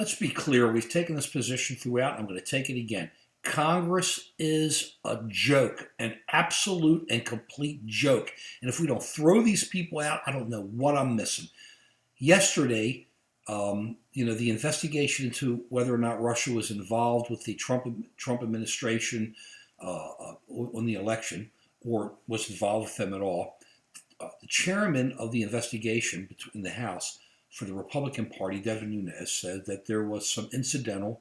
let's be clear. We've taken this position throughout. I'm going to take it again. Congress is a joke, an absolute and complete joke. And if we don't throw these people out, I don't know what I'm missing. Yesterday, the investigation into whether or not Russia was involved with the Trump administration on the election, or was involved with them at all. The chairman of the investigation in the House for the Republican Party, Devin Nunes, said that there was some incidental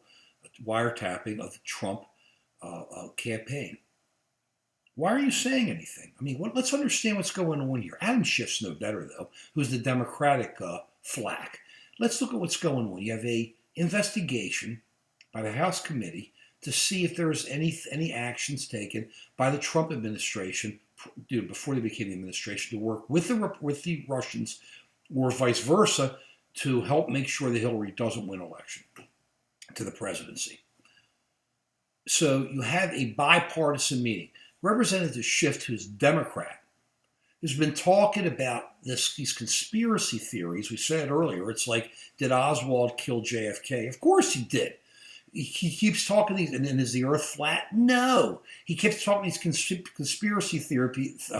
wiretapping of the Trump campaign. Why are you saying anything? I mean, let's understand what's going on here. Adam Schiff's no better, though, who's the Democratic flack. Let's look at what's going on. You have a investigation by the House committee to see if there's any actions taken by the Trump administration before they became the administration to work with the Russians, or vice versa, to help make sure that Hillary doesn't win election to the presidency. So you have a bipartisan meeting. Representative Schiff, who's Democrat, has been talking about these conspiracy theories. We said earlier, it's like, did Oswald kill JFK? Of course he did. He keeps talking these, and then is the Earth flat? No. He keeps talking these conspiracy theories,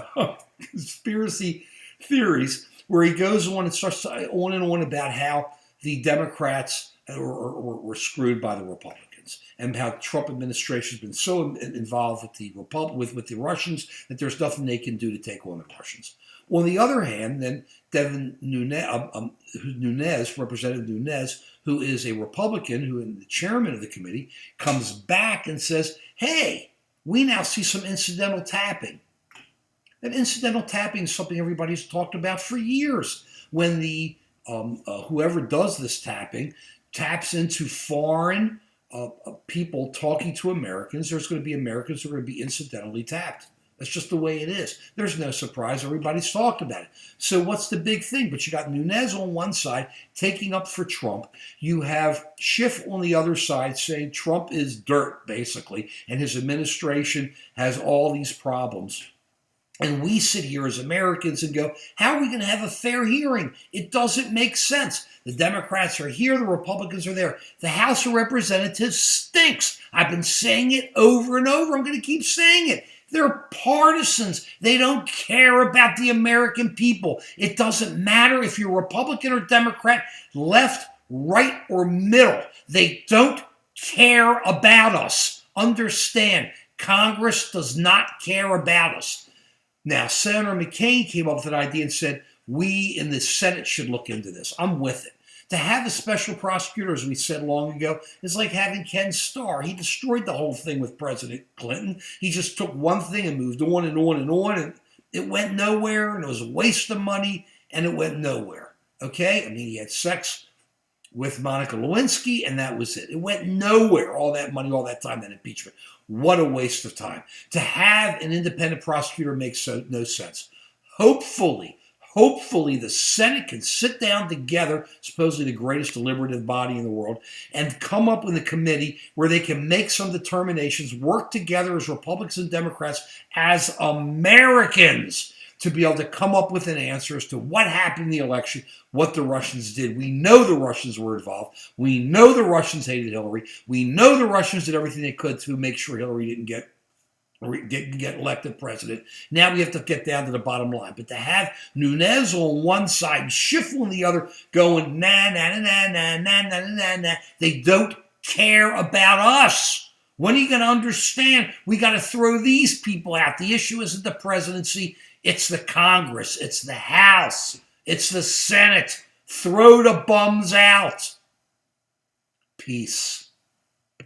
where he goes on and starts on and on about how the Democrats were screwed by the Republicans, and how the Trump administration has been so involved with the Russians that there's nothing they can do to take on the Russians. On the other hand, then Devin Nunes, Representative Nunes, who is a Republican, who is the chairman of the committee, comes back and says, hey, we now see some incidental tapping. That incidental tapping is something everybody's talked about for years. When the whoever does this tapping taps into foreign people talking to Americans, there's going to be Americans who are going to be incidentally tapped. That's just the way it is. There's no surprise. Everybody's talked about it. So what's the big thing? But you got Nunes on one side taking up for Trump. You have Schiff on the other side saying Trump is dirt, basically, and his administration has all these problems. And we sit here as Americans and go, how are we going to have a fair hearing? It doesn't make sense. The Democrats are here, the Republicans are there. The House of Representatives stinks. I've been saying it over and over. I'm going to keep saying it. They're partisans. They don't care about the American people. It doesn't matter if you're Republican or Democrat, left, right, or middle. They don't care about us. Understand, Congress does not care about us. Now, Senator McCain came up with an idea and said, we in the Senate should look into this. I'm with it. To have a special prosecutor, as we said long ago, is like having Ken Starr. He destroyed the whole thing with President Clinton. He just took one thing and moved on and on and on, and it went nowhere, and it was a waste of money, and it went nowhere. Okay? I mean, he had sex with Monica Lewinsky, and that was it. It went nowhere, all that money, all that time, that impeachment. What a waste of time. To have an independent prosecutor makes no sense. Hopefully, the Senate can sit down together, supposedly the greatest deliberative body in the world, and come up with a committee where they can make some determinations, work together as Republicans and Democrats, as Americans, to be able to come up with an answer as to what happened in the election, what the Russians did. We know the Russians were involved. We know the Russians hated Hillary. We know the Russians did everything they could to make sure Hillary didn't get elected president. Now we have to get down to the bottom line. But to have Nunes on one side and Schiff on the other going, nah, nah, nah, nah, nah, nah, nah, nah, they don't care about us. When are you going to understand? We got to throw these people out. The issue isn't the presidency. It's the Congress. It's the House. It's the Senate. Throw the bums out. Peace.